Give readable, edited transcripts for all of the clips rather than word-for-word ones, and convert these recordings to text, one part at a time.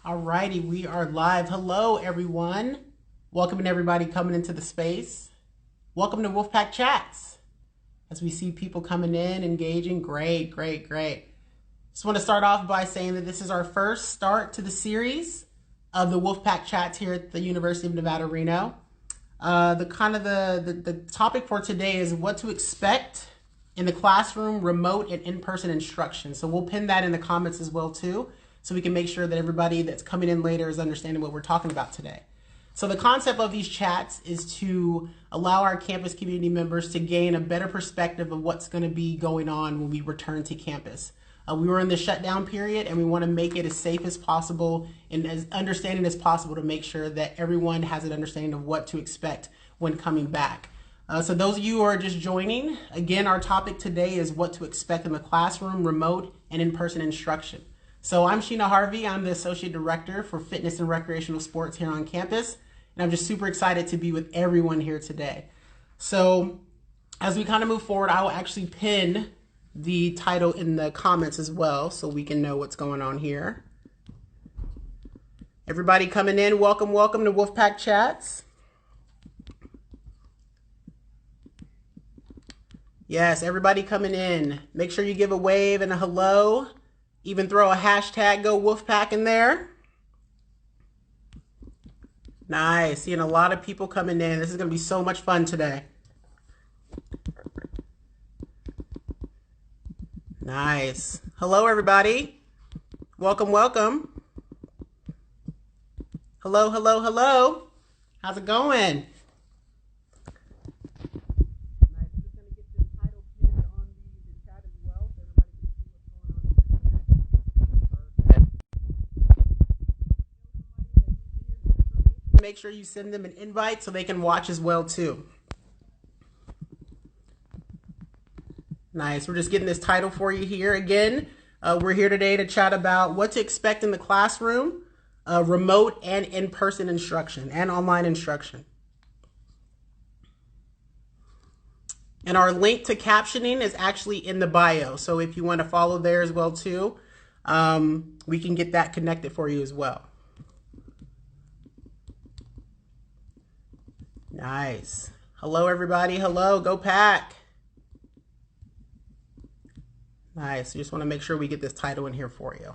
Alrighty, we are live. Hello, everyone. Welcome and everybody coming into the space. Welcome to Wolfpack Chats. As we see people coming in, engaging, great. Just want to start off by saying that this is our first start to the series of the Wolfpack Chats here at the University of Nevada, Reno. The topic for today is what to expect in the classroom, remote and in-person instruction. So we'll pin that in the comments as well too, so we can make sure that everybody that's coming in later is understanding what we're talking about today. So the concept of these chats is to allow our campus community members to gain a better perspective of what's going to be going on when we return to campus. We were in the shutdown period, and we want to make it as safe as possible and as understanding as possible to make sure that everyone has an understanding of what to expect when coming back. So those of you who are just joining, again, our topic today is what to expect in the classroom, remote, and in-person instruction. So I'm Sheena Harvey. I'm the Associate Director for Fitness and Recreational Sports here on campus, and I'm just super excited to be with everyone here today. So as we kind of move forward, I will actually pin the title in the comments as well so we can know what's going on here. Everybody coming in, welcome to Wolfpack Chats. Yes, everybody coming in. Make sure you give a wave and a hello. Even throw a hashtag Go Wolfpack in there. Nice, seeing a lot of people coming in. This is gonna be so much fun today. Nice. Hello, everybody. Welcome. Hello. How's it going? Nice. I'm just going to get this title pinned on the chat as well so everybody can see what's going on. Make sure you send them an invite so they can watch as well, too. Nice. We're just getting this title for you here. Again, we're here today to chat about what to expect in the classroom, remote and in-person instruction and online instruction. And our link to captioning is actually in the bio. So if you want to follow there as well too, we can get that connected for you as well. Nice. Hello, everybody. Hello. Go Pack. Nice. Just want to make sure we get this title in here for you.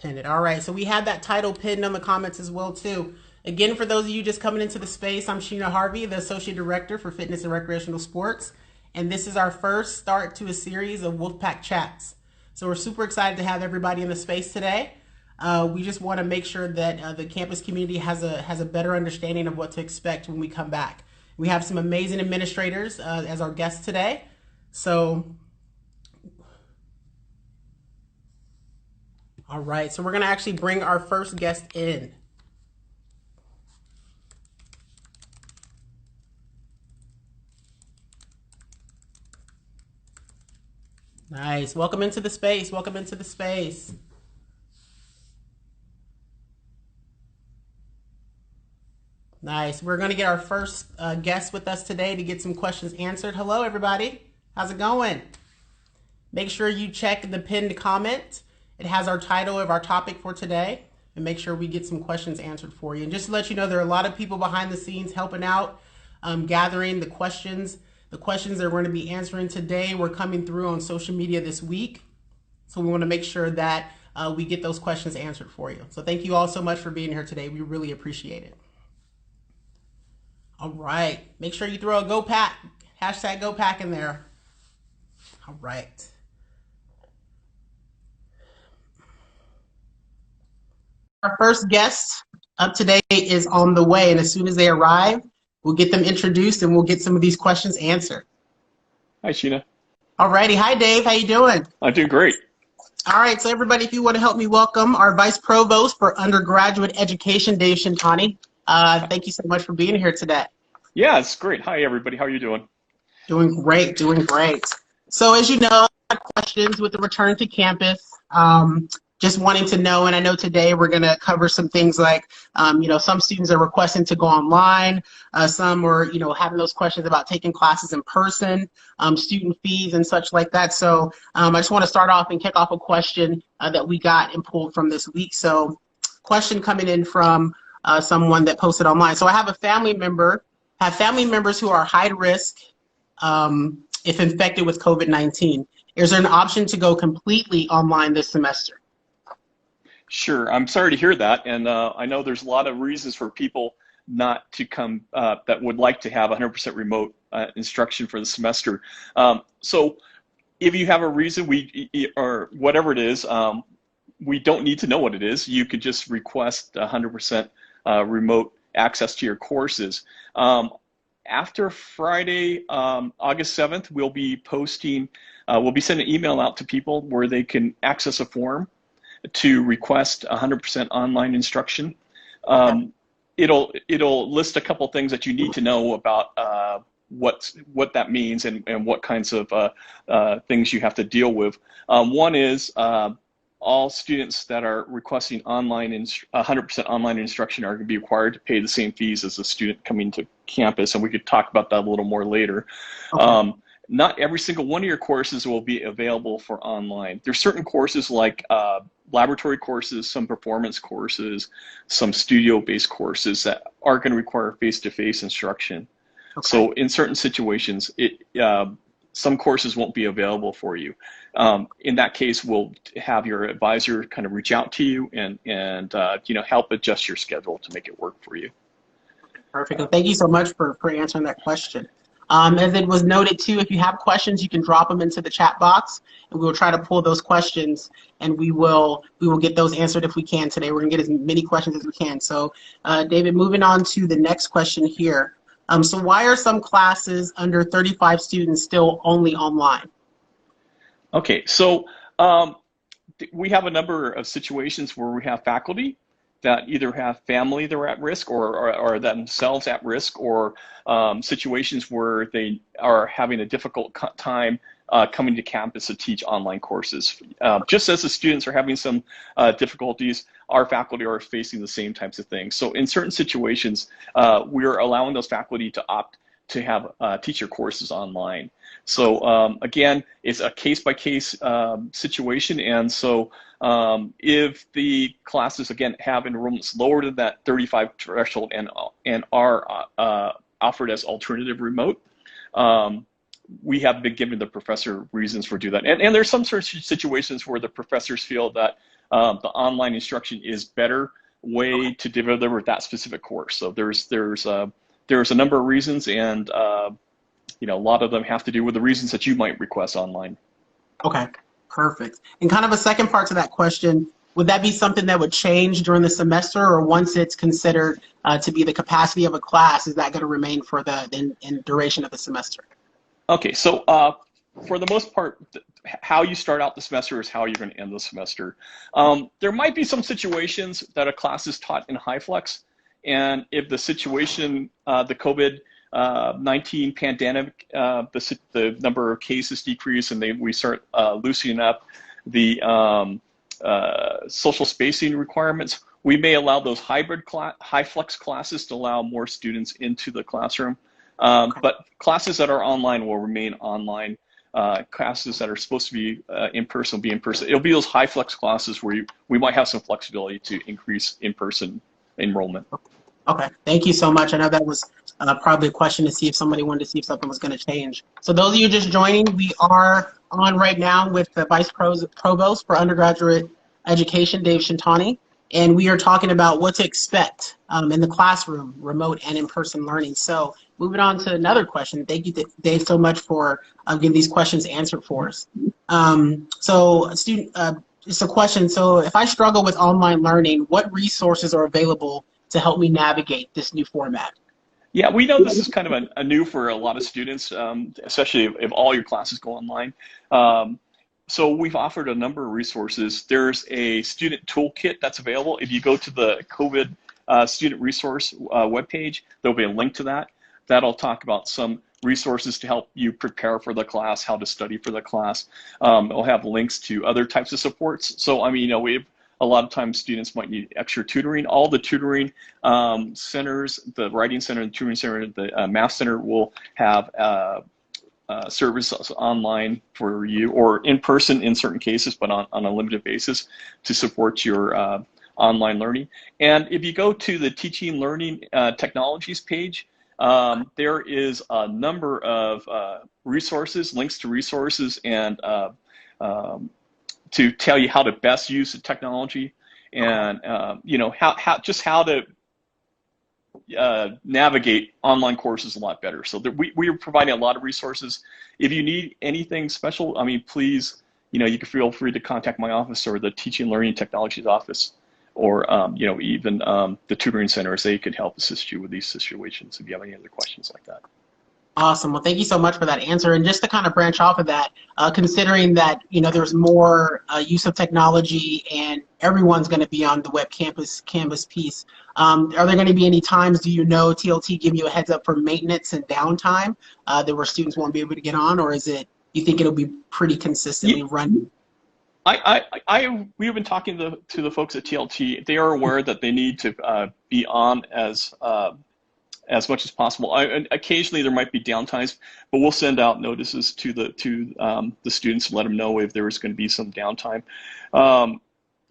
Pin it. All right. So we have that title pinned on the comments as well too. Again, for those of you just coming into the space, I'm Sheena Harvey, the Associate Director for Fitness and Recreational Sports. And this is our first start to a series of Wolfpack Chats. So we're super excited to have everybody in the space today. We just want to make sure that the campus community has a better understanding of what to expect when we come back. We have some amazing administrators as our guests today. So, all right, so we're going to actually bring our first guest in. Nice. Welcome into the space. Nice. We're going to get our first guest with us today to get some questions answered. Hello, everybody. How's it going? Make sure you check the pinned comment. It has our title of our topic for today, and make sure we get some questions answered for you. And just to let you know, there are a lot of people behind the scenes helping out, gathering the questions. The questions that we're going to be answering today were coming through on social media this week. So we want to make sure that we get those questions answered for you. So thank you all so much for being here today. We really appreciate it. All right. Make sure you throw a Go Pack, hashtag Go Pack in there. All right. Our first guest up today is on the way, and as soon as they arrive, we'll get them introduced and we'll get some of these questions answered. Hi, Sheena. All righty. Hi, Dave. How you doing? I'm doing great. All right. So everybody, if you want to help me welcome our Vice Provost for Undergraduate Education, Dave Shintani. Thank you so much for being here today. Yeah, it's great. Hi, everybody. How are you doing? Doing great. So as you know, I have questions with the return to campus. just wanting to know, and I know today we're going to cover some things like, some students are requesting to go online, some are, having those questions about taking classes in person, student fees and such like that. So I just want to start off and kick off a question that we got and pulled from this week. So question coming in from someone that posted online. So I have family members who are high risk if infected with COVID-19. Is there an option to go completely online this semester? Sure, I'm sorry to hear that, and I know there's a lot of reasons for people not to come that would like to have 100% remote instruction for the semester. So if you have a reason, or whatever it is, we don't need to know what it is. You could just request 100% remote access to your courses. After Friday, August 7th, we'll be sending an email out to people where they can access a form to request 100% online instruction. It'll list a couple things that you need to know about what that means and what kinds of things you have to deal with. One is all students that are requesting 100% online instruction are going to be required to pay the same fees as a student coming to campus, and we could talk about that a little more later. Okay. Not every single one of your courses will be available for online. There's certain courses like laboratory courses, some performance courses, some studio-based courses that are going to require face-to-face instruction. Okay. So in certain situations, some courses won't be available for you. In that case, we'll have your advisor kind of reach out to you and help adjust your schedule to make it work for you. Perfect. Well, thank you so much for answering that question. As it was noted too, if you have questions, you can drop them into the chat box, and we will try to pull those questions, and we will get those answered if we can today. We're gonna get as many questions as we can. So, David, moving on to the next question here. So why are some classes under 35 students still only online? Okay, so we have a number of situations where we have faculty that either have family that are at risk or themselves at risk, or situations where they are having a difficult time coming to campus to teach online courses. Just as the students are having some difficulties, our faculty are facing the same types of things. So in certain situations, we're allowing those faculty to opt to have teacher courses online. So again, it's a case-by-case situation, and so if the classes again have enrollments lower than that 35 threshold and are offered as alternative remote, we have been giving the professor reasons for doing that. And there's some sort of situations where the professors feel that the online instruction is better way to deliver that specific course. So there's a number of reasons, and a lot of them have to do with the reasons that you might request online. Okay, perfect. And kind of a second part to that question, would that be something that would change during the semester, or once it's considered to be the capacity of a class, is that going to remain for the in duration of the semester? Okay, so for the most part, how you start out the semester is how you're going to end the semester. There might be some situations that a class is taught in high flex, and if the situation, the COVID-19 pandemic, the number of cases decrease and we start loosening up the social spacing requirements, we may allow those hybrid high flex classes to allow more students into the classroom. But classes that are online will remain online. Classes that are supposed to be in person will be in person. It'll be those high flex classes where we might have some flexibility to increase in-person enrollment. Okay, thank you so much. I know that was probably a question to see if somebody wanted to see if something was going to change. So those of you just joining, we are on right now with the Vice Provost for Undergraduate Education, Dave Shintani, and we are talking about what to expect in the classroom, remote and in-person learning. So moving on to another question. Thank you, Dave, so much for getting these questions answered for us. It's a question. So if I struggle with online learning, what resources are available to help me navigate this new format? Yeah, we know this is kind of a new for a lot of students, especially if all your classes go online. So we've offered a number of resources. There's a student toolkit that's available. If you go to the COVID student resource webpage, there'll be a link to that. That'll talk about some resources to help you prepare for the class, how to study for the class. It'll have links to other types of supports. So, I mean, you know, a lot of times students might need extra tutoring. All the tutoring centers, the writing center, the tutoring center, the math center will have services online for you, or in person in certain cases, but on a limited basis to support your online learning. And if you go to the teaching learning technologies page, there is a number of resources, links to resources, and to tell you how to best use the technology, and you know, how to navigate online courses a lot better. So we are providing a lot of resources. If you need anything special, I mean, please, you know, you can feel free to contact my office or the Teaching and Learning Technologies office, or you know, even the tutoring centers. They could help assist you with these situations if you have any other questions like that. Awesome. Well, thank you so much for that answer. And just to kind of branch off of that, considering that, you know, there's more use of technology and everyone's going to be on the web Canvas piece, are there going to be any times, do you know, TLT give you a heads up for maintenance and downtime that where students won't be able to get on, or is it, you think it'll be pretty consistently running? We've been talking to the folks at TLT. They are aware that they need to be on as much as possible. Occasionally there might be downtimes, but we'll send out notices to the students and let them know if there is going to be some downtime.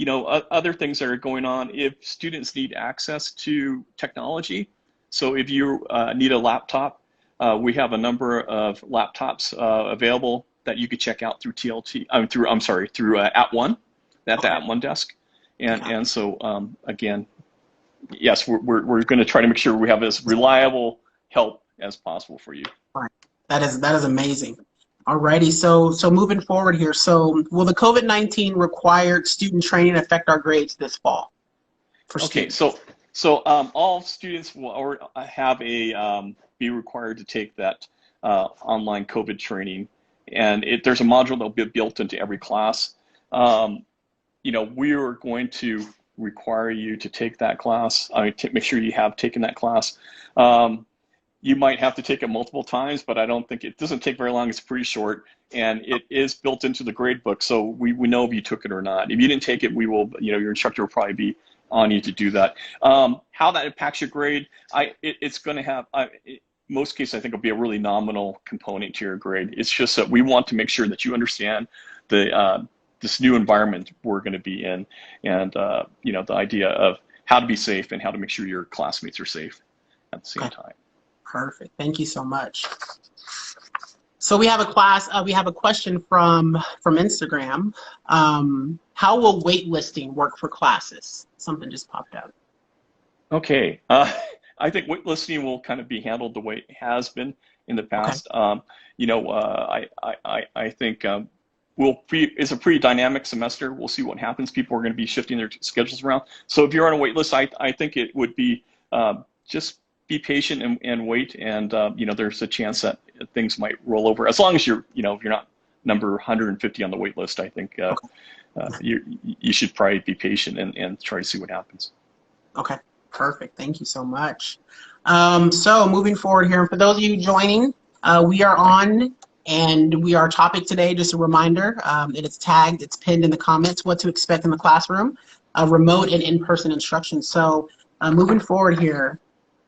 You know, other things that are going on, if students need access to technology. So if you need a laptop, we have a number of laptops available that you could check out through TLT. Through At One, at the At One desk, and so again, yes, we're going to try to make sure we have as reliable help as possible for you. Right. That is amazing. Alrighty, so moving forward here, so will the COVID-19 required student training affect our grades this fall? Okay, so all students will have be required to take that online COVID training, and there's a module that will be built into every class. You know, we are going to require you to take that class. I mean, make sure you have taken that class. You might have to take it multiple times, but I don't think it doesn't take very long. It's pretty short, and it is built into the grade book, so we know if you took it or not. If you didn't take it, we will, you know, your instructor will probably be on you to do that. How that impacts your grade, it's going to have, most cases, I think it'll be a really nominal component to your grade. It's just that we want to make sure that you understand this new environment we're going to be in, and you know, the idea of how to be safe and how to make sure your classmates are safe at the same time. Perfect. Thank you so much. So we have a question from Instagram. How will waitlisting work for classes? Something just popped out. Okay. I think waitlisting will kind of be handled the way it has been in the past. Okay. You know, I think it's a pretty dynamic semester. We'll see what happens. People are going to be shifting their schedules around. So if you're on a wait list, I think it would be just be patient and wait. And you know, there's a chance that things might roll over. As long as you're not number 150 on the wait list, I think you should probably be patient and try to see what happens. Okay, perfect. Thank you so much. So moving forward here, for those of you joining, we are on. And our topic today, just a reminder, it is tagged, it's pinned in the comments, what to expect in the classroom, remote and in-person instruction. So moving forward here,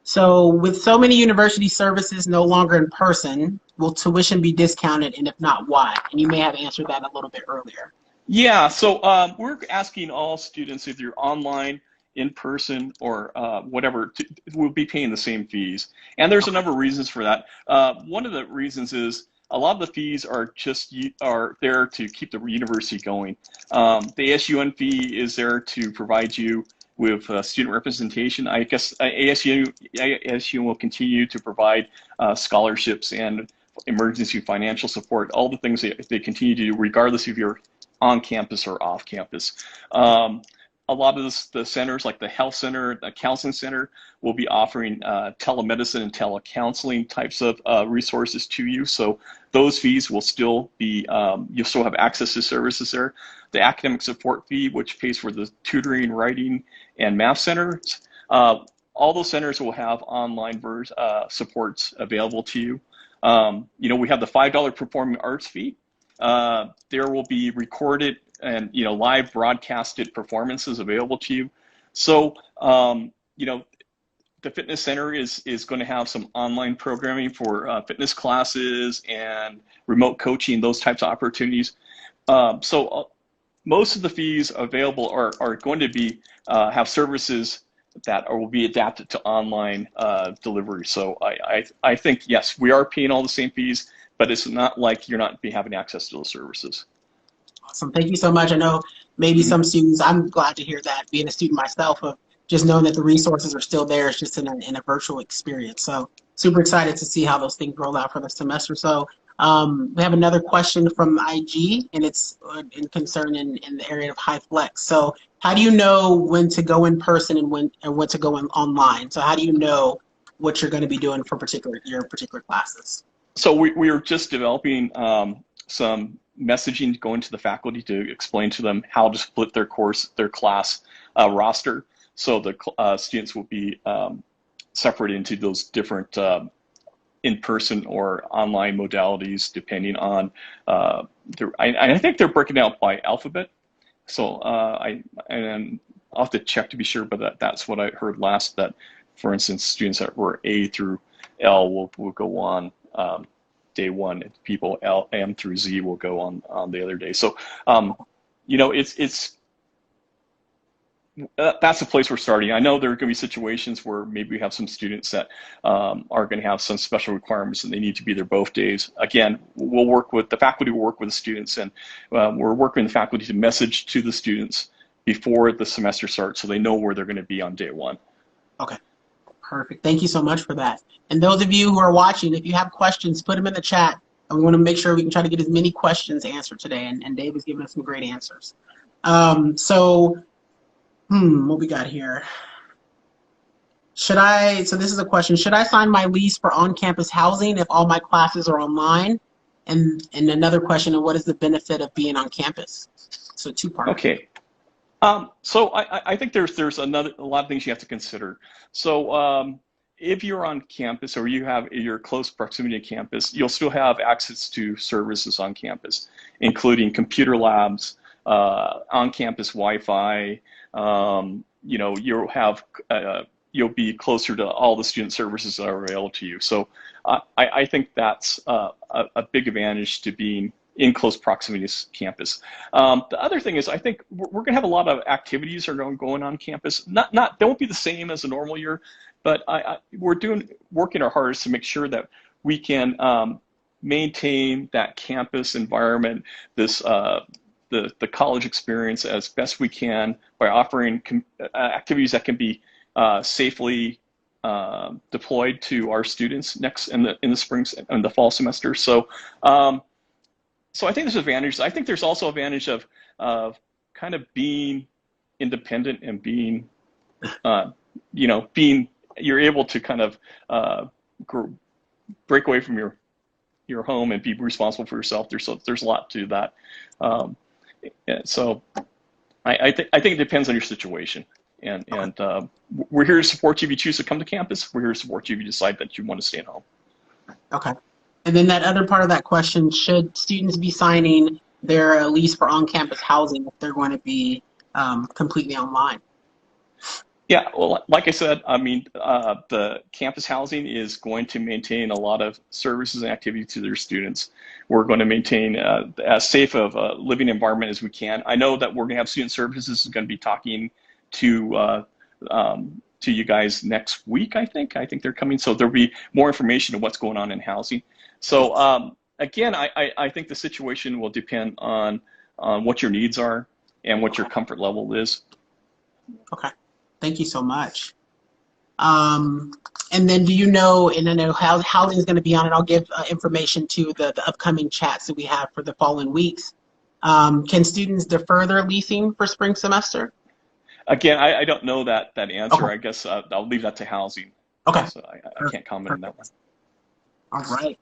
so with so many university services no longer in person, will tuition be discounted, and if not, why? And you may have answered that a little bit earlier. Yeah, so we're asking all students, if you're online, in person, or whatever, we'll be paying the same fees. And there's a number of reasons for that. One of the reasons is a lot of the fees are there to keep the university going. The ASUN fee is there to provide you with student representation. I guess ASU will continue to provide scholarships and emergency financial support, all the things that they continue to do, regardless if you're on campus or off campus. A lot of the centers, like the health center, the counseling center, will be offering telemedicine and telecounseling types of resources to you. So those fees will still be, you'll still have access to services there. The academic support fee, which pays for the tutoring, writing, and math centers, all those centers will have online supports available to you. We have the $5 performing arts fee. There will be recorded and live broadcasted performances available to you. So the fitness center is going to have some online programming for fitness classes and remote coaching, those types of opportunities. Most of the fees available are going to be have services that will be adapted to online delivery. So I think, yes, we are paying all the same fees, but it's not like you're not be having access to those services. Awesome. Thank you so much. I know maybe some students, I'm glad to hear that, being a student myself, of just knowing that the resources are still there. It's just in a virtual experience. So super excited to see how those things roll out for the semester. So we have another question from IG, and it's in concern in the area of high flex. So how do you know when to go in person and when to go online? So how do you know what you're going to be doing for your particular classes? So we are just developing some messaging going to the faculty to explain to them how to split their class roster. So the students will be separated into those different in-person or online modalities, depending on I think they're breaking out by alphabet. So I'll have to check to be sure, but that's what I heard last. That, for instance, students that were A through L will go on day one, and people M through Z will go on the other day. So that's a place we're starting. I know there are going to be situations where maybe we have some students that are going to have some special requirements and they need to be there both days. Again, we'll work with the faculty, we'll work with the students, and we're working with the faculty to message to the students before the semester starts so they know where they're going to be on day one. Okay, perfect. Thank you so much for that. And those of you who are watching, if you have questions, put them in the chat. And we want to make sure we can try to get as many questions answered today. And Dave has given us some great answers. What we got here? So this is a question. Should I sign my lease for on-campus housing if all my classes are online? And another question, what is the benefit of being on campus? So two-part. Okay. So I think there's a lot of things you have to consider. So if you're on campus or you're close proximity to campus, you'll still have access to services on campus, including computer labs, on-campus Wi-Fi. You'll be closer to all the student services that are available to you. So I think that's a big advantage to being in close proximity to campus. The other thing is, I think we're going to have a lot of activities that are going on campus. They won't be the same as a normal year, but we're working our hardest to make sure that we can maintain that campus environment, the college experience as best we can by offering activities that can be safely deployed to our students in the spring and the fall semester. So I think there's advantages. I think there's also advantage of kind of being independent and being you're able to kind of break away from your home and be responsible for yourself. There's a lot to that. So I think it depends on your situation, and we're here to support you if you choose to come to campus. We're here to support you if you decide that you want to stay at home. Okay. And then that other part of that question, should students be signing their lease for on-campus housing if they're going to be completely online? Yeah, well, like I said, I mean, the campus housing is going to maintain a lot of services and activities to their students. We're going to maintain as safe of a living environment as we can. I know that we're going to have student services is going to be talking to you guys next week, I think. I think they're coming, so there'll be more information on what's going on in housing. So again, I think the situation will depend on what your needs are and what your comfort level is. Okay. Thank you so much. And then do you know, and I know how housing is going to be on it, I'll give information to the upcoming chats that we have for the following weeks. Can students defer their leasing for spring semester? Again, I don't know that answer. Okay. I guess I'll leave that to housing. Okay. So I can't comment on that one. All right.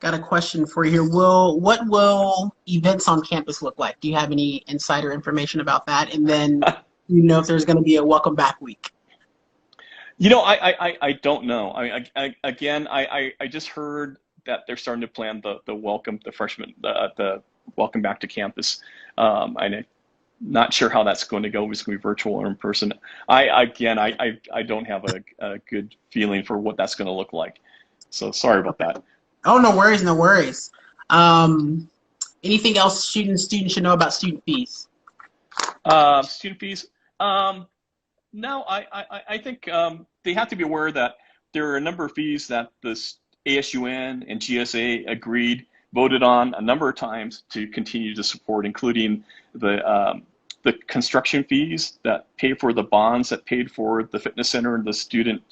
Got a question for you here. What will events on campus look like? Do you have any insider information about that? And then you know if there's going to be a welcome back week? I don't know. I just heard that they're starting to plan the welcome, the freshman, the welcome back to campus. I'm not sure how that's going to go. It's going to be virtual or in person. I don't have a good feeling for what that's going to look like. So sorry about that. Oh, no worries, no worries. Anything else students should know about student fees? Student fees. No, I think they have to be aware that there are a number of fees that the ASUN and GSA voted on a number of times to continue to support, including the construction fees that pay for the bonds that paid for the fitness center and the student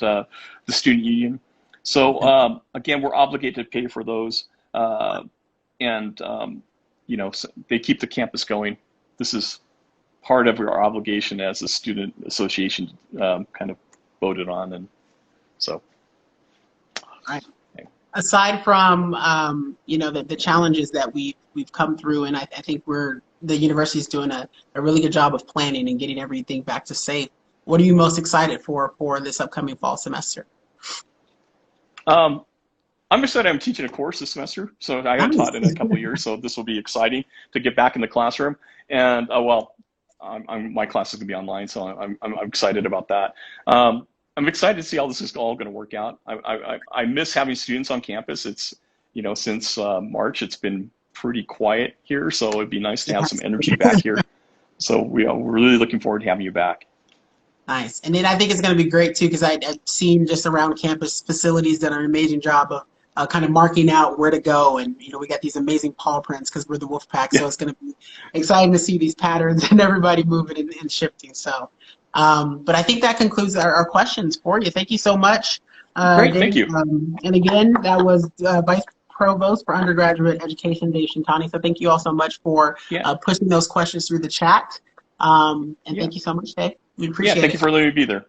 union. So again, we're obligated to pay for those, and so they keep the campus going. This is part of our obligation as a student association, kind of voted on, and so. Right. Aside from the challenges that we've come through, and I think the university is doing a really good job of planning and getting everything back to safe. What are you most excited for this upcoming fall semester? I'm excited. I'm teaching a course this semester, so I haven't taught in a couple of years, so this will be exciting to get back in the classroom. And my class is going to be online, so I'm excited about that. I'm excited to see how this is all going to work out. I miss having students on campus. It's since March, it's been pretty quiet here, so it'd be nice to have some energy back here. So we're really looking forward to having you back. Nice. And then I think it's going to be great too, because I've seen just around campus facilities done an amazing job of kind of marking out where to go, and we got these amazing paw prints because we're the Wolfpack, so it's going to be exciting to see these patterns and everybody moving and shifting. So, but I think that concludes our questions for you. Thank you so much. Great, Dave. thank you. And again, that was Vice Provost for Undergraduate Education, Dave Shintani. So thank you all so much for pushing those questions through the chat. And thank you so much, Dave. We appreciate it. Thank you for letting me be there.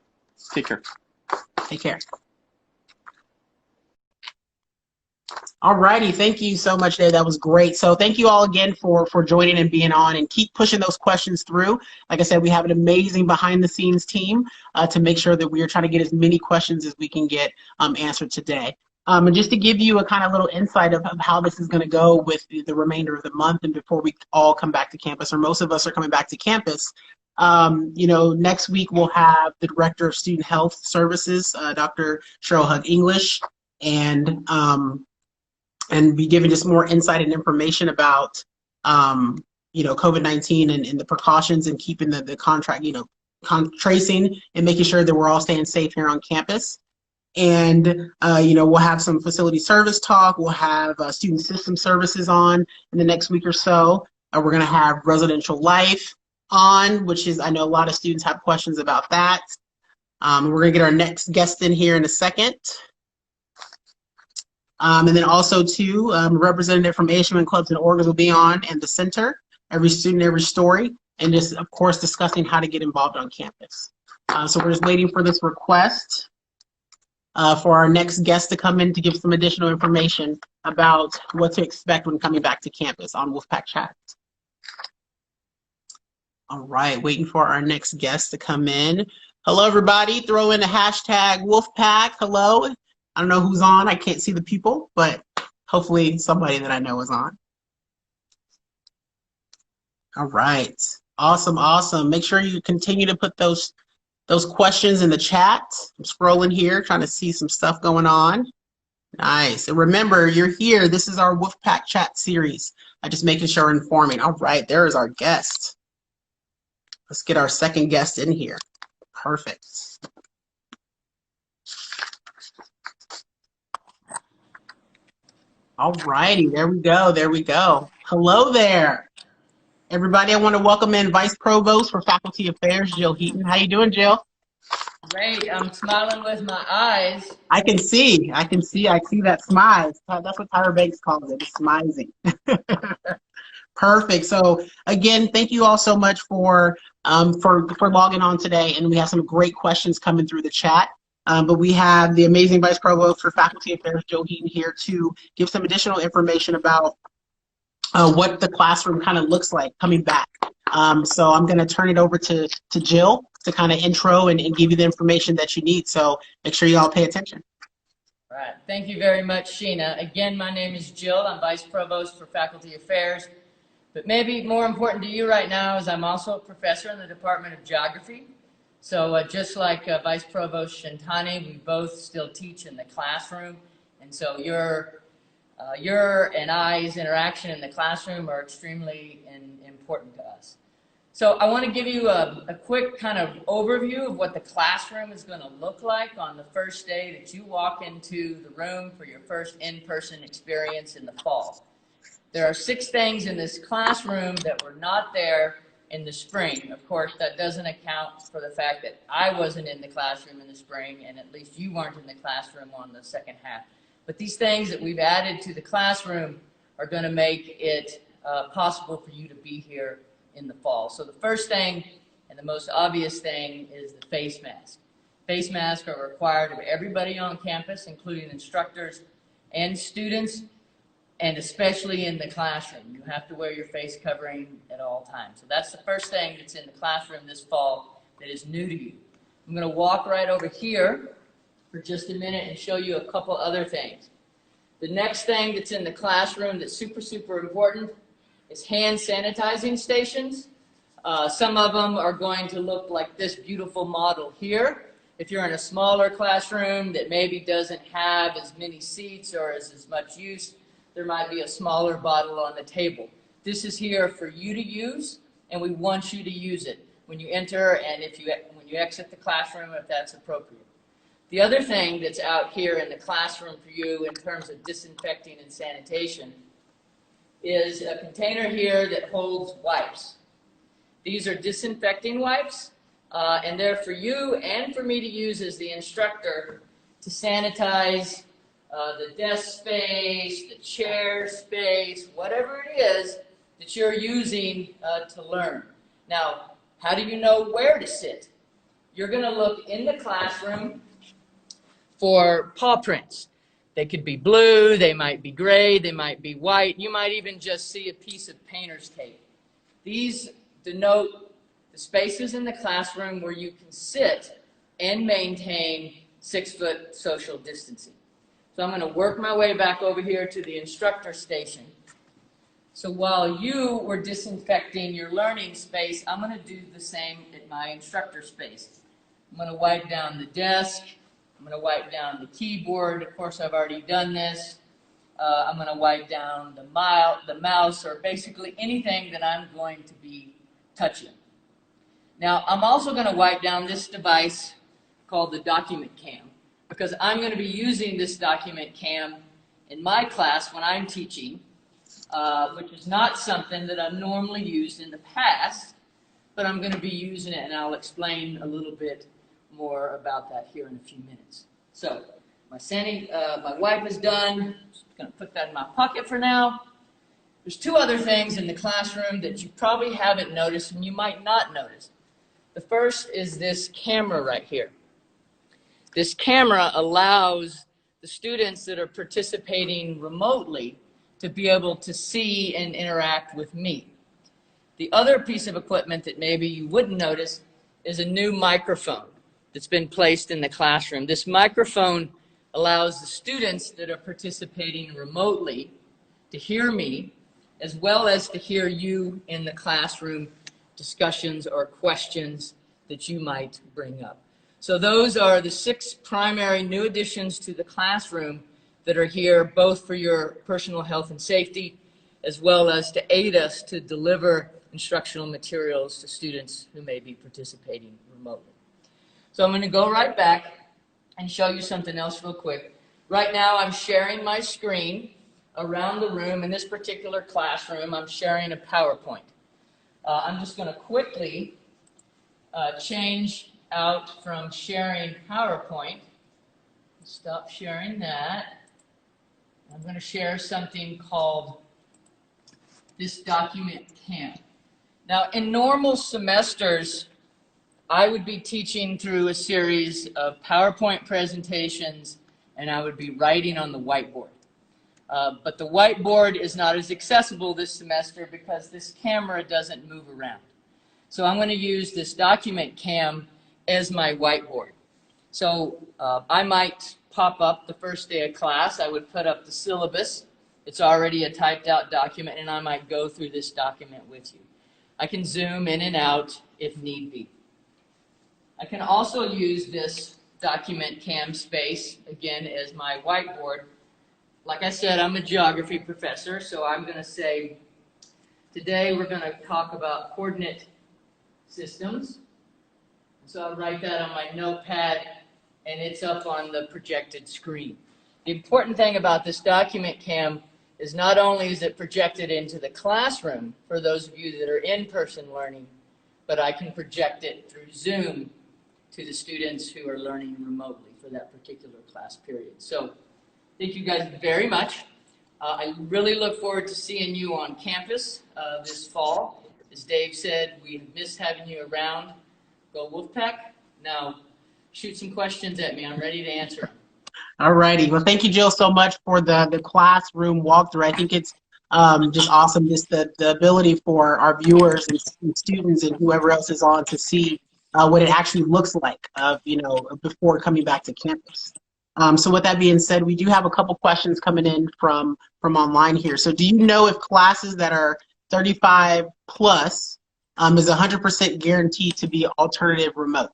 Take care. Take care. All righty, thank you so much, Dave. That was great. So thank you all again for joining and being on, and keep pushing those questions through. Like I said, we have an amazing behind-the-scenes team to make sure that we are trying to get as many questions as we can get answered today. And just to give you a kind of little insight of how this is going to go with the remainder of the month and before we all come back to campus, or most of us are coming back to campus, next week we'll have the Director of Student Health Services, Dr. Cheryl Hug English, and be giving just more insight and information about, COVID-19 and the precautions and keeping the contract, tracing and making sure that we're all staying safe here on campus. And, we'll have some facility service talk. We'll have student system services on in the next week or so. We're going to have residential life on, which is, I know a lot of students have questions about that. We're going to get our next guest in here in a second. And then also, too, a representative from ASUN Clubs and Orgs will be on, and the center, every student, every story, and just, of course, discussing how to get involved on campus. So we're just waiting for this request for our next guest to come in to give some additional information about what to expect when coming back to campus on Wolfpack Chat. All right, waiting for our next guest to come in. Hello, everybody. Throw in the hashtag Wolfpack. Hello. I don't know who's on. I can't see the people, but hopefully somebody that I know is on. All right. Awesome, awesome. Make sure you continue to put those questions in the chat. I'm scrolling here, trying to see some stuff going on. Nice. And remember, you're here. This is our Wolfpack Chat series. Just making sure we're informing. All right, there is our guest. Let's get our second guest in here. Perfect. All righty, there we go, there we go. Hello there. Everybody, I want to welcome in Vice Provost for Faculty Affairs, Jill Heaton. How you doing, Jill? Great, I'm smiling with my eyes. I see that smile. That's what Tyra Banks calls it, smizing. Perfect. So again, thank you all so much for logging on today, and we have some great questions coming through the chat. But we have the amazing Vice Provost for Faculty Affairs, Jill Heaton, here to give some additional information about what the classroom kind of looks like coming back. So I'm going to turn it over to Jill to kind of intro and give you the information that you need. So make sure you all pay attention. All right. Thank you very much, Sheena. Again, my name is Jill. I'm Vice Provost for Faculty Affairs. But maybe more important to you right now is I'm also a professor in the Department of Geography. So just like Vice Provost Shintani, we both still teach in the classroom. And so your and I's interaction in the classroom are extremely important to us. So I want to give you a quick kind of overview of what the classroom is going to look like on the first day that you walk into the room for your first in-person experience in the fall. There are 6 things in this classroom that were not there in the spring. Of course, that doesn't account for the fact that I wasn't in the classroom in the spring, and at least you weren't in the classroom on the second half. But these things that we've added to the classroom are going to make it possible for you to be here in the fall. So the first thing and the most obvious thing is the face mask. Face masks are required of everybody on campus, including instructors and students, and especially in the classroom. You have to wear your face covering at all times. So that's the first thing that's in the classroom this fall that is new to you. I'm going to walk right over here for just a minute and show you a couple other things. The next thing that's in the classroom that's super important is hand sanitizing stations. Some of them are going to look like this beautiful model here. If you're in a smaller classroom that maybe doesn't have as many seats or as much use, there might be a smaller bottle on the table. This is here for you to use, and we want you to use it when you enter and when you exit the classroom, if that's appropriate. The other thing that's out here in the classroom for you in terms of disinfecting and sanitation is a container here that holds wipes. These are disinfecting wipes, and they're for you and for me to use as the instructor to sanitize the desk space, the chair space, whatever it is that you're using to learn. Now, how do you know where to sit? You're going to look in the classroom for paw prints. They could be blue, they might be gray, they might be white. You might even just see a piece of painter's tape. These denote the spaces in the classroom where you can sit and maintain 6-foot social distancing. So I'm going to work my way back over here to the instructor station. So while you were disinfecting your learning space, I'm going to do the same at my instructor space. I'm going to wipe down the desk. I'm going to wipe down the keyboard. Of course, I've already done this. I'm going to wipe down the mouse, or basically anything that I'm going to be touching. Now, I'm also going to wipe down this device called the document cam, because I'm going to be using this document cam in my class when I'm teaching, which is not something that I've normally used in the past, but I'm going to be using it, and I'll explain a little bit more about that here in a few minutes. So my wipe is done. I'm just going to put that in my pocket for now. There's 2 other things in the classroom that you probably haven't noticed and you might not notice. The first is this camera right here. This camera allows the students that are participating remotely to be able to see and interact with me. The other piece of equipment that maybe you wouldn't notice is a new microphone that's been placed in the classroom. This microphone allows the students that are participating remotely to hear me, as well as to hear you in the classroom discussions or questions that you might bring up. So those are the 6 primary new additions to the classroom that are here, both for your personal health and safety, as well as to aid us to deliver instructional materials to students who may be participating remotely. So I'm going to go right back and show you something else real quick. Right now I'm sharing my screen around the room. In this particular classroom, I'm sharing a PowerPoint. I'm just going to quickly change out from sharing PowerPoint. Stop sharing that. I'm going to share something called this document cam. Now, in normal semesters, I would be teaching through a series of PowerPoint presentations, and I would be writing on the whiteboard. But the whiteboard is not as accessible this semester because this camera doesn't move around. So I'm going to use this document cam as my whiteboard. So I might pop up the first day of class. I would put up the syllabus. It's already a typed out document, and I might go through this document with you. I can zoom in and out if need be. I can also use this document cam space, again, as my whiteboard. Like I said, I'm a geography professor, so I'm going to say, today we're going to talk about coordinate systems. So I'll write that on my notepad, and it's up on the projected screen. The important thing about this document cam is not only is it projected into the classroom for those of you that are in-person learning, but I can project it through Zoom to the students who are learning remotely for that particular class period. So thank you guys very much. I really look forward to seeing you on campus this fall. As Dave said, we missed having you around. Go Wolfpack. Now shoot some questions at me. I'm ready to answer them. All righty. Well, thank you, Jill, so much for the classroom walkthrough. I think it's just awesome, just the ability for our viewers and students and whoever else is on to see what it actually looks like, before coming back to campus. So with that being said, we do have a couple questions coming in from online here. So do you know if classes that are 35 plus is 100% guaranteed to be alternative remote?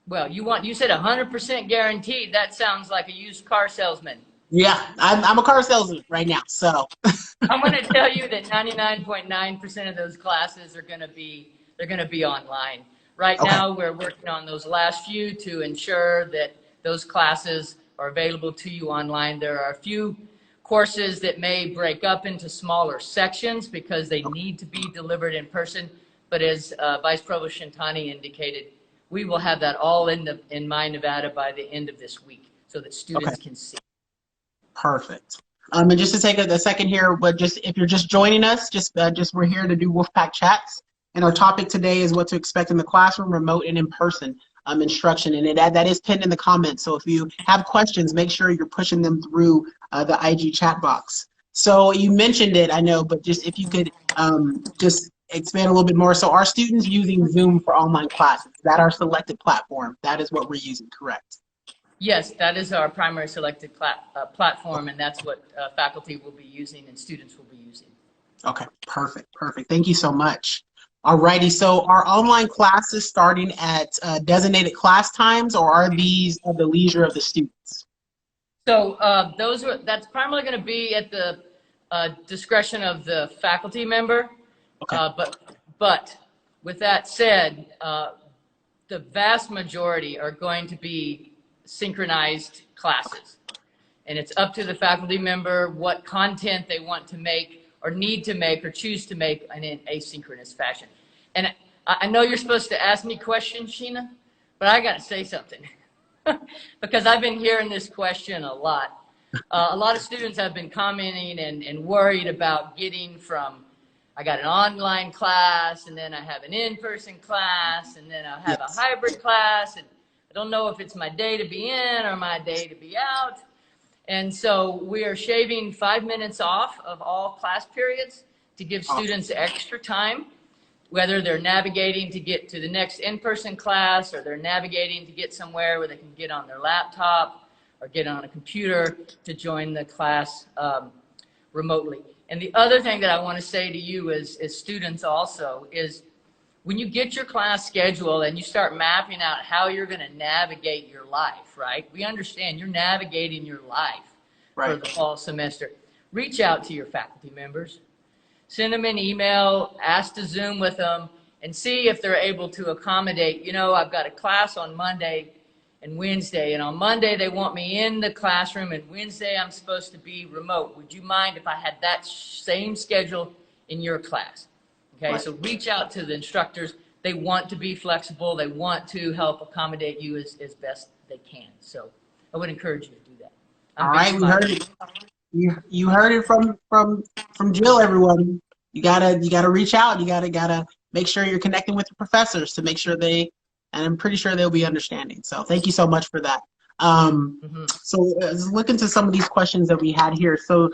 Well, you said 100% guaranteed. That sounds like a used car salesman. Yeah, I'm a car salesman right now, so. I'm going to tell you that 99.9% of those classes are going to be online. Right now, we're working on those last few to ensure that those classes are available to you online. There are a few courses that may break up into smaller sections because they need to be delivered in person. But as Vice Provost Shintani indicated, we will have that all in My Nevada by the end of this week so that students can see. Perfect. And just to take a second here, but just if you're just joining us, just we're here to do Wolfpack Chats, and our topic today is what to expect in the classroom, remote and in-person instruction, and that is pinned in the comments. So if you have questions, make sure you're pushing them through the IG chat box. So you mentioned it, I know, but just if you could just expand a little bit more. So are students using Zoom for online classes? Is that our selected platform? That is what we're using, correct? Yes, that is our primary selected platform, and that's what faculty will be using and students will be using. Okay, perfect. Thank you so much. Alrighty, so are online classes starting at designated class times, or are these at the leisure of the students? So that's primarily going to be at the discretion of the faculty member. Okay. But with that said, the vast majority are going to be synchronized classes. And it's up to the faculty member what content they want to make or need to make or choose to make in an asynchronous fashion. And I know you're supposed to ask me questions, Sheena, but I got to say something because I've been hearing this question a lot. A lot of students have been commenting and worried about getting from, I got an online class and then I have an in-person class and then I'll have a hybrid class and I don't know if it's my day to be in or my day to be out. And so we are shaving 5 minutes off of all class periods to give students extra time, whether they're navigating to get to the next in-person class or they're navigating to get somewhere where they can get on their laptop or get on a computer to join the class remotely. And the other thing that I want to say to you as students also is when you get your class schedule and you start mapping out how you're going to navigate your life, right? We understand you're navigating your life for the fall semester. Reach out to your faculty members. Send them an email, ask to Zoom with them, and see if they're able to accommodate, I've got a class on Monday and Wednesday, and on Monday they want me in the classroom, and Wednesday I'm supposed to be remote. Would you mind if I had that same schedule in your class? Okay, so reach out to the instructors. They want to be flexible. They want to help accommodate you as best they can. So I would encourage you to do that. All right, we heard it. You heard it from Jill, everyone. You gotta reach out. You gotta make sure you're connecting with the professors to make sure and I'm pretty sure they'll be understanding. So thank you so much for that. So look into some of these questions that we had here. So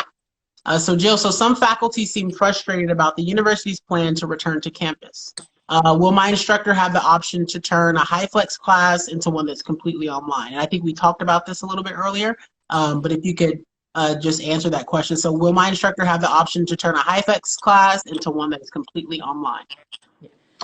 Jill, so some faculty seem frustrated about the university's plan to return to campus. Will my instructor have the option to turn a high flex class into one that's completely online? And I think we talked about this a little bit earlier, but if you could just answer that question. So will my instructor have the option to turn a high flex class into one that is completely online?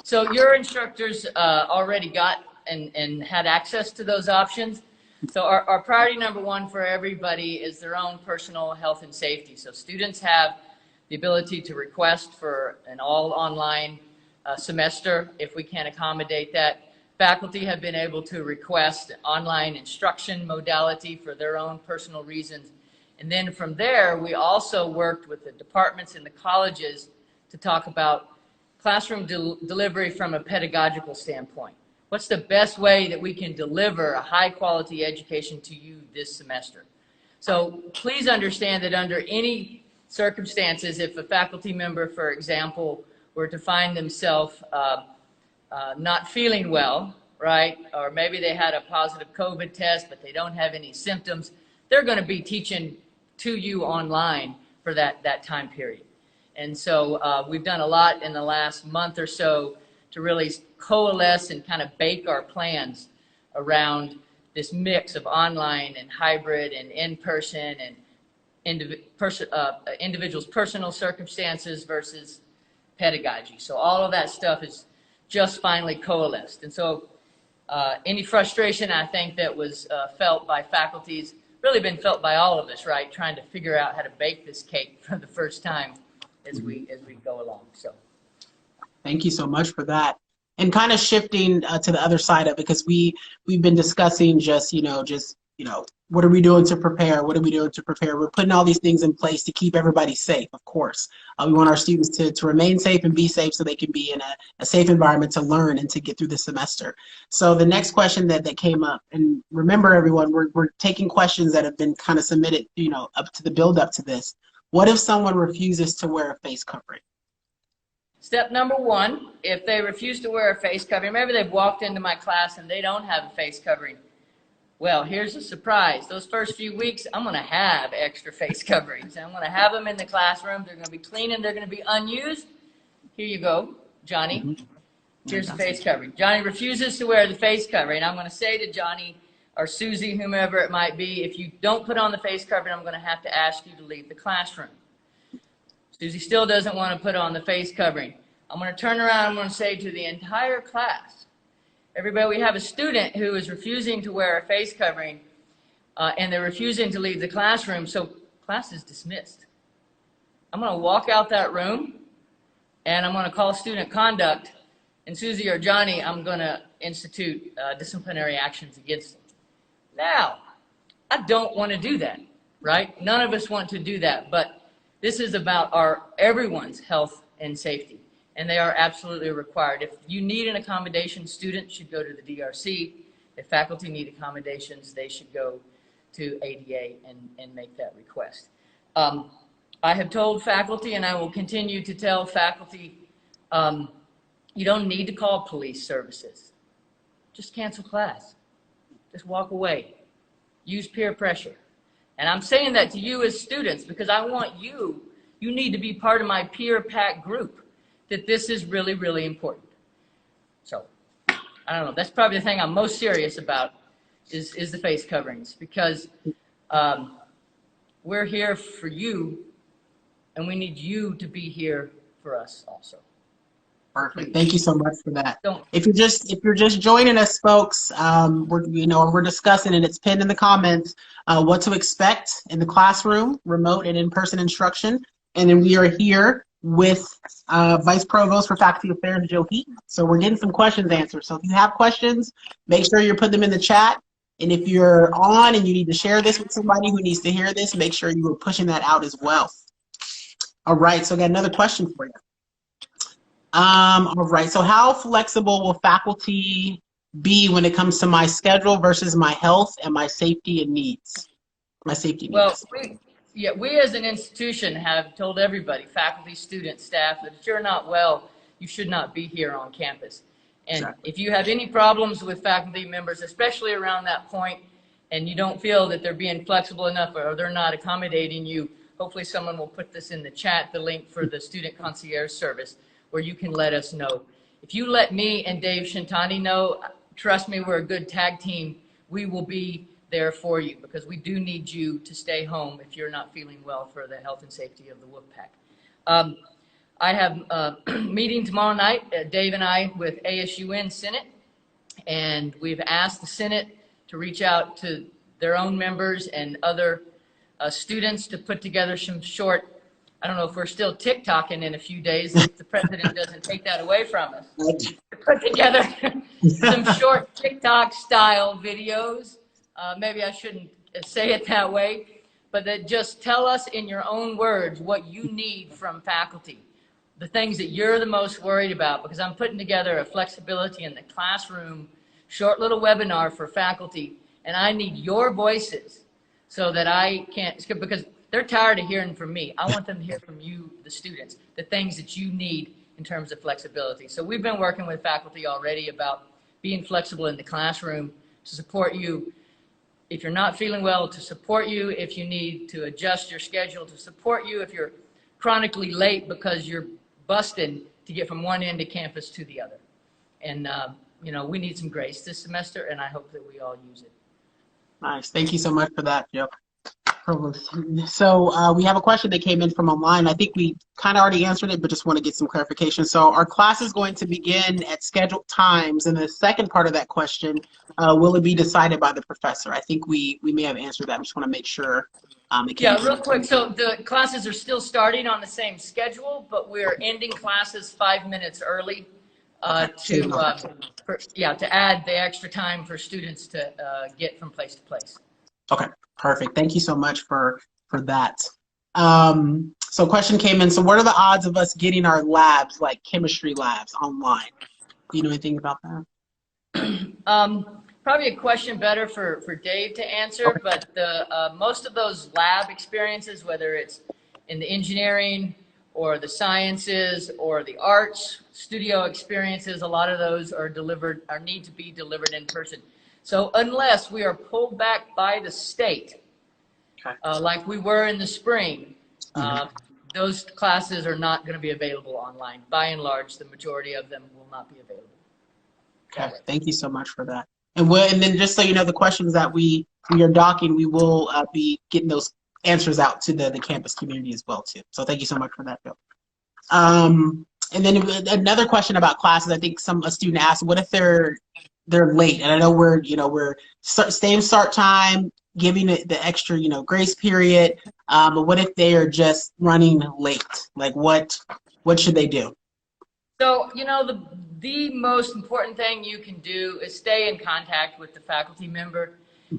So your instructors already got and had access to those options. So our priority number one for everybody is their own personal health and safety. So students have the ability to request for an all online semester if we can accommodate that. Faculty have been able to request online instruction modality for their own personal reasons. And then from there, we also worked with the departments and the colleges to talk about classroom delivery from a pedagogical standpoint. What's the best way that we can deliver a high quality education to you this semester? So please understand that under any circumstances, if a faculty member, for example, were to find themselves not feeling well, right? Or maybe they had a positive COVID test, but they don't have any symptoms, they're going to be teaching to you online for that time period. And so we've done a lot in the last month or so to really coalesce and kind of bake our plans around this mix of online and hybrid and in-person and individuals' personal circumstances versus pedagogy. So all of that stuff is just finally coalesced. And so any frustration I think that was felt by faculty's really been felt by all of us, right? Trying to figure out how to bake this cake for the first time as we go along. So thank you so much for that. And kind of shifting to the other side of it, because we've been discussing just what are we doing to prepare? What are we doing to prepare? We're putting all these things in place to keep everybody safe, of course. We want our students to remain safe and be safe so they can be in a safe environment to learn and to get through the semester. So the next question that came up, and remember everyone, we're taking questions that have been kind of submitted, up to the build up to this. What if someone refuses to wear a face covering? Step number one, if they refuse to wear a face covering, maybe they've walked into my class and they don't have a face covering. Well, here's a surprise. Those first few weeks, I'm going to have extra face coverings. I'm going to have them in the classroom. They're going to be clean and they're going to be unused. Here you go, Johnny. Here's the face covering. Johnny refuses to wear the face covering. I'm going to say to Johnny or Susie, whomever it might be, if you don't put on the face covering, I'm going to have to ask you to leave the classroom. Susie still doesn't want to put on the face covering. I'm going to turn around and I'm going to say to the entire class, everybody, we have a student who is refusing to wear a face covering and they're refusing to leave the classroom, so class is dismissed. I'm going to walk out that room and I'm going to call student conduct, and Susie or Johnny, I'm going to institute disciplinary actions against them. Now, I don't want to do that, right? None of us want to do that, but this is about everyone's health and safety, and they are absolutely required. If you need an accommodation, students should go to the DRC. If faculty need accommodations, they should go to ADA and make that request. I have told faculty, and I will continue to tell faculty, you don't need to call police services. Just cancel class. Just walk away. Use peer pressure. And I'm saying that to you as students because I want you need to be part of my peer-packed group, that this is really, really important. So, I don't know, that's probably the thing I'm most serious about is the face coverings, because we're here for you and we need you to be here for us also. Perfect. Thank you so much for that. If you're just joining us, folks, we're discussing, and it's pinned in the comments, what to expect in the classroom, remote and in-person instruction. And then we are here with Vice Provost for Faculty Affairs, Joe Heaton. So we're getting some questions answered. So if you have questions, make sure you put them in the chat. And if you're on and you need to share this with somebody who needs to hear this, make sure you are pushing that out as well. All right, so I got another question for you. All right, so how flexible will faculty be when it comes to my schedule versus my health and my safety and needs? Well, we as an institution have told everybody, faculty, students, staff, that if you're not well, you should not be here on campus. And exactly. If you have any problems with faculty members, especially around that point, and you don't feel that they're being flexible enough or they're not accommodating you, hopefully someone will put this in the chat, the link for the student concierge service, where you can let us know. if you let me and Dave Shintani know, trust me, we're a good tag team. We will be there for you, because we do need you to stay home if you're not feeling well for the health and safety of the wolf pack. I have a meeting tomorrow night, Dave and I, with ASUN Senate, and we've asked the Senate to reach out to their own members and other students to put together some short, I don't know if we're still TikToking in a few days, if the president doesn't take that away from us, to put together some short TikTok style videos. Maybe I shouldn't say it that way, but that just tell us in your own words what you need from faculty, the things that you're the most worried about, because I'm putting together a flexibility in the classroom, short little webinar for faculty, and I need your voices so that I can't, because they're tired of hearing from me. I want them to hear from you, the students, the things that you need in terms of flexibility. So we've been working with faculty already about being flexible in the classroom to support you if you're not feeling well, to support you if you need to adjust your schedule, to support you if you're chronically late because you're busting to get from one end of campus to the other. And, you know, we need some grace this semester, and I hope that we all use it. Nice. Thank you so much for that, Joe. So we have a question that came in from online. I think we kind of already answered it, but just want to get some clarification. So our class is going to begin at scheduled times. And the second part of that question, will it be decided by the professor? I think we may have answered that. I just want to make sure. Yeah, real quick. So the classes are still starting on the same schedule, but we're ending classes 5 minutes early to add the extra time for students to get from place to place. Okay, perfect. Thank you so much for that. So question came in. So what are the odds of us getting our labs, like chemistry labs, online? Do you know anything about that? Probably a question better for Dave to answer, okay. But the most of those lab experiences, whether it's in the engineering or the sciences or the arts studio experiences, a lot of those are need to be delivered in person. So unless we are pulled back by the state, okay. Like we were in the spring, those classes are not going to be available online. By and large, the majority of them will not be available. Okay, thank you so much for that. And then just so you know, the questions that we are docking, we will be getting those answers out to the campus community as well too. So thank you so much for that, Bill. And then another question about classes. I think a student asked, what if they're late? And I know we're same start time, giving it the extra grace period. But what if they are just running late? Like what should they do? So the most important thing you can do is stay in contact with the faculty member.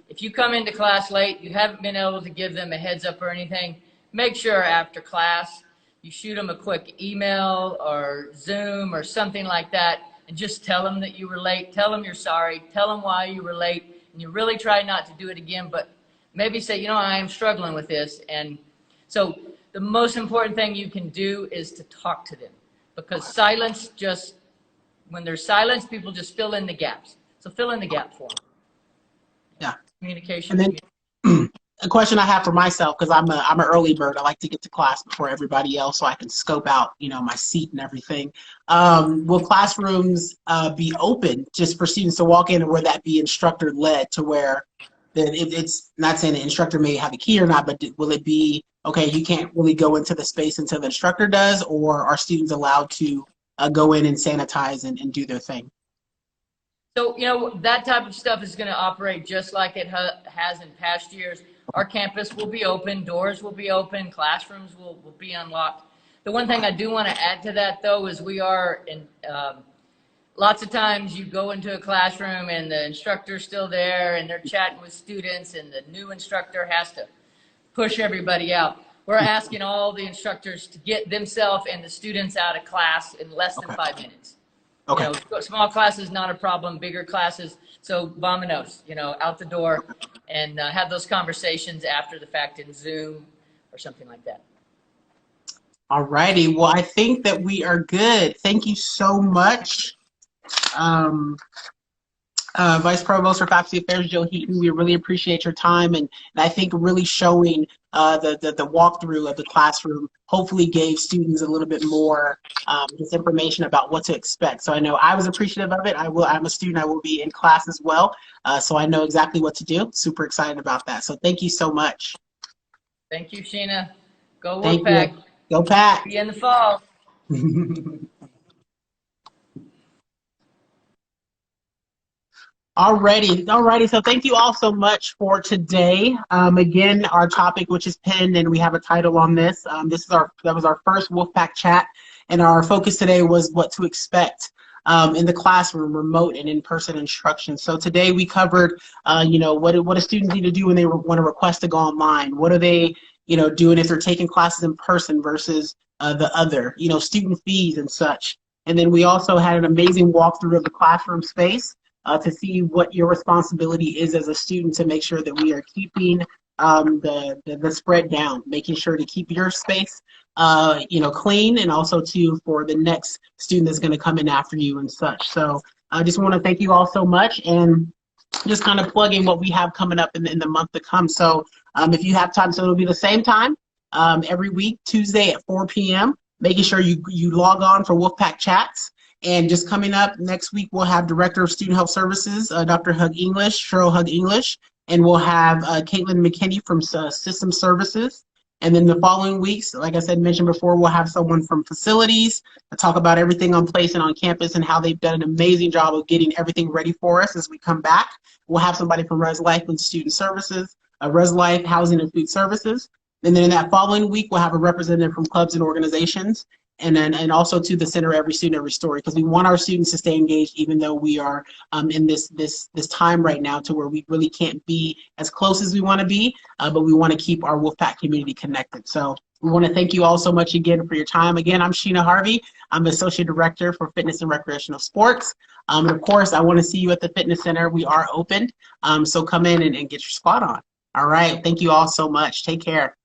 If you come into class late, you haven't been able to give them a heads up or anything, make sure after class you shoot them a quick email or Zoom or something like that, and just tell them that you were late. Tell them you're sorry. Tell them why you were late. And you really try not to do it again, but maybe say, I am struggling with this. And so the most important thing you can do is to talk to them, because when there's silence, people just fill in the gaps. So fill in the gap for them. Yeah. Communication. And then a question I have for myself, because I'm an early bird. I like to get to class before everybody else so I can scope out, my seat and everything. Will classrooms be open just for students to walk in, or will that be instructor led to where it's not saying the instructor may have a key or not, but will it be, okay, you can't really go into the space until the instructor does, or are students allowed to go in and sanitize and do their thing? So, that type of stuff is going to operate just like it has in past years. Our campus will be open, doors will be open, classrooms will be unlocked. The one thing I do want to add to that, though, is we are in lots of times you go into a classroom and the instructor's still there and they're chatting with students and the new instructor has to push everybody out. We're asking all the instructors to get themselves and the students out of class in less than 5 minutes. Okay. Small classes, not a problem. Bigger classes, so vamonos, out the door, and have those conversations after the fact in Zoom or something like that. All righty. Well, I think that we are good. Thank you so much. Vice Provost for Faculty Affairs, Jill Heaton. We really appreciate your time, and I think really showing the walkthrough of the classroom hopefully gave students a little bit more just information about what to expect. So I know I was appreciative of it. I'm a student. I will be in class as well, so I know exactly what to do. Super excited about that. So thank you so much. Thank you, Sheena. Go Thank Wolfpack. you. Go Pack. See you in the fall. Alrighty. So thank you all so much for today. Again, our topic, which is pinned, and we have a title on this. That was our first Wolfpack chat, and our focus today was what to expect in the classroom, remote and in-person instruction. So today we covered, what do students need to do when they want to request to go online? What are they, doing if they're taking classes in person versus the other, student fees and such. And then we also had an amazing walkthrough of the classroom space. To see what your responsibility is as a student to make sure that we are keeping the spread down, making sure to keep your space clean, and also for the next student that's going to come in after you and such. So I just want to thank you all so much, and just kind of plugging what we have coming up in the month to come. So if you have time, so it'll be the same time every week, Tuesday at 4 p.m. Making sure you log on for Wolfpack Chats. And just coming up next week, we'll have Director of Student Health Services, Dr. Cheryl Hug English, and we'll have Caitlin McKinney from System Services. And then the following weeks, like I mentioned before, we'll have someone from Facilities to talk about everything on place and on campus and how they've done an amazing job of getting everything ready for us as we come back. We'll have somebody from Res Life and Student Services, Res Life, Housing and Food Services. And then in that following week, we'll have a representative from clubs and organizations. And also to the center, every student, every story, because we want our students to stay engaged, even though we are in this time right now to where we really can't be as close as we want to be, but we want to keep our Wolfpack community connected. So we want to thank you all so much again for your time. Again, I'm Sheena Harvey. I'm Associate Director for Fitness and Recreational Sports. And of course, I want to see you at the Fitness Center. We are open, so come in and get your spot on. All right. Thank you all so much. Take care.